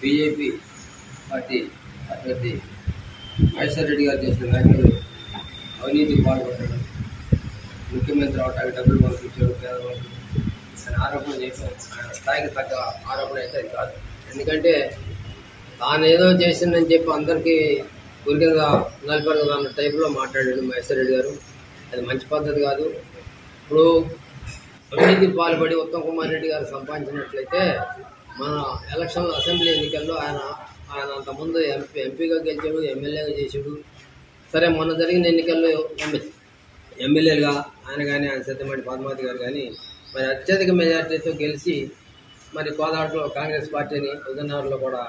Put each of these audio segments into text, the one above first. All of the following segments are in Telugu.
బీజేపీ పార్టీ అభ్యర్థి మహేశ్వర్ రెడ్డి గారు చేసిన వ్యాఖ్యలు అవినీతికి పాల్పడ్డాడు, ముఖ్యమంత్రి అవడానికి డబ్బులు పంపించాడు పేదవాళ్ళు అని ఆరోపణ చేయడం ఆయన స్థాయికి తగ్గ ఆరోపణ అయితే అది కాదు. ఎందుకంటే తాను ఏదో చేసిందని చెప్పి అందరికీ గురికింద నలిపడదు అన్న టైప్లో మాట్లాడాడు మహేశ్వర్ రెడ్డి గారు. అది మంచి పద్ధతి కాదు. ఇప్పుడు అవినీతికి పాల్పడి ఉత్తమ్ కుమార్ రెడ్డి గారు సంపాదించినట్లయితే మన ఎలక్షన్లో అసెంబ్లీ ఎన్నికల్లో ఆయన అంతకుముందు ఎంపీగా గెలిచాడు, ఎమ్మెల్యేగా చేశాడు. సరే మొన్న జరిగిన ఎన్నికల్లో ఎమ్మెల్యేలుగా ఆయన కానీ ఆయన సత్యమణి పద్మావతి గారు కానీ మరి అత్యధిక మెజార్టీతో గెలిచి మరి కోదాడలో కాంగ్రెస్ పార్టీని ఉదయనగర్లో కూడా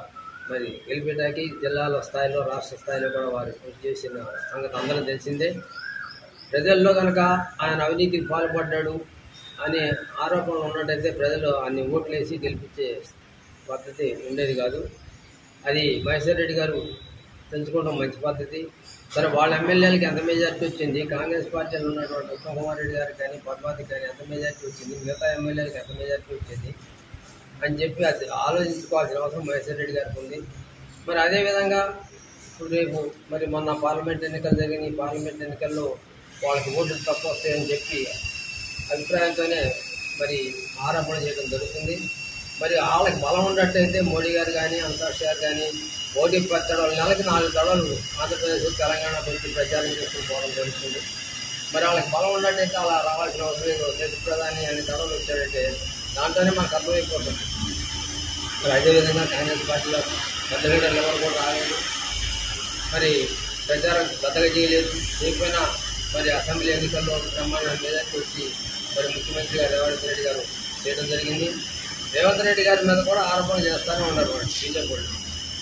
మరి గెలిపేటానికి జిల్లాల స్థాయిలో రాష్ట్ర స్థాయిలో కూడా వారు కృషి చేసిన సంగతి అందరూ తెలిసిందే. ప్రజల్లో కనుక ఆయన అవినీతికి పాల్పడ్డాడు అనే ఆరోపణలు ఉన్నట్టయితే ప్రజలు అన్ని ఓట్లు వేసి గెలిపించే పద్ధతి ఉండేది కాదు. అది మహేశ్వర్ రెడ్డి గారు పెంచుకోవడం మంచి పద్ధతి. సరే వాళ్ళ ఎమ్మెల్యేలకి ఎంత మెజార్టీ వచ్చింది, కాంగ్రెస్ పార్టీలో ఉన్నటువంటి ఉత్తమ్ కుమార్ రెడ్డి గారికి కానీ పద్మావతికి కానీ ఎంత మెజార్టీ వచ్చింది, మిగతా ఎమ్మెల్యేలకు ఎంత మెజార్టీ వచ్చింది అని చెప్పి అది ఆలోచించుకోవాల్సిన అవసరం మహేశ్వర్ రెడ్డి గారికి ఉంది. మరి అదేవిధంగా ఇప్పుడు రేపు మరి మొన్న పార్లమెంట్ ఎన్నికలు జరిగిన ఈ పార్లమెంట్ ఎన్నికల్లో వాళ్ళకి ఓట్లు తక్కువ వస్తాయని చెప్పి అభిప్రాయంతోనే మరి ఆరోపణ చేయడం జరుగుతుంది. మరి వాళ్ళకి బలం ఉన్నట్టయితే మోడీ గారు కానీ అమిత్ షా గారు కానీ పోటీ పెట్టడం నెలకి 4 తడవలు ఆంధ్రప్రదేశ్ తెలంగాణ గురించి ప్రచారం చేసుకుని పోవడం జరుగుతుంది. మరి వాళ్ళకి బలం ఉన్నట్టయితే అలా రావాల్సిన అవసరం దేశ ప్రధాని అన్ని తడవలు వచ్చాడంటే దాంట్లోనే మనకు అర్థమైపోతుంది. మరి అదేవిధంగా కాంగ్రెస్ పార్టీలో పెద్ద లీడర్లు ఎవరు కూడా రాలేదు, మరి ప్రచారం పెద్దగా చేయలేదు. చేయకపోయినా మరి అసెంబ్లీ ఎన్నికల్లో బ్రహ్మాండ మెజార్టీ వచ్చి మరి ముఖ్యమంత్రిగా రేవంత్ రెడ్డి గారు చేయడం జరిగింది. రేవంత్ రెడ్డి గారి మీద కూడా ఆరోపణ చేస్తూనే ఉన్నారు బీజేపీ వాళ్ళు.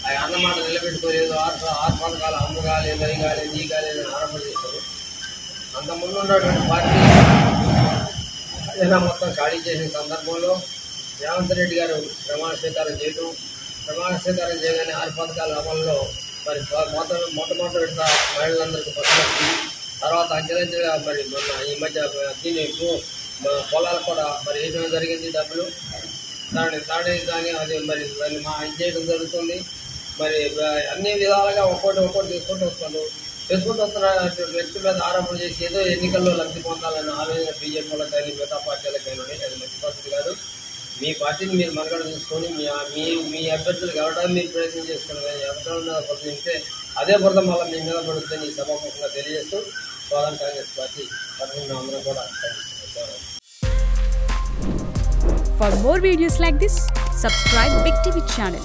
ఆ అన్నమాట నిలబెట్టుకోలేదు, ఆరు పథకాలు అమ్ము కాలేదు, అవి కాలేదు, ఈ కాలేదు అని ఆరోపణ చేస్తారు. అంతకుముందు ఉన్నటువంటి పార్టీ ఏదైనా మొత్తం ఖాళీ చేసిన సందర్భంలో రేవంత్ రెడ్డి గారు ప్రమాణ స్వీకారం చేయగానే 6 పథకాల అమల్లో మరి మొట్టమొదటి విడత మహిళలందరికీ పథకం వచ్చింది. తర్వాత అంచెలంచెలుగా మరి మొన్న ఈ మధ్య దీన్ని పొలాలకు కూడా మరి వేయడం జరిగింది డబ్బులు. దాన్ని అది మరి దాన్ని చేయడం జరుగుతుంది. మరి అన్ని విధాలుగా ఒక్కోటి తీసుకుంటూ వస్తున్న వ్యక్తి మీద ఆరోపణ చేసి ఏదో ఎన్నికల్లో లబ్ధి పొందాలన్న ఆలోచన బీజేపీ వాళ్ళకి కానీ మిగతా పార్టీలకు కానీ అది మంచి పద్ధతి కాదు. మీ పార్టీని మీరు మనుగడ తీసుకొని మీ అభ్యర్థులు గెలవడానికి మీరు ప్రయత్నం చేసుకుని కానీ ఎవరికైనా ప్రయత్నిస్తే అదే బురద మళ్ళీ మీ మీద పడుతుందని ఈ సభాముఖంగా తెలియజేస్తూ ప్రధాన కాంగ్రెస్ పార్టీ తరఫున అందరం కూడా For more videos like this, subscribe Big TV channel.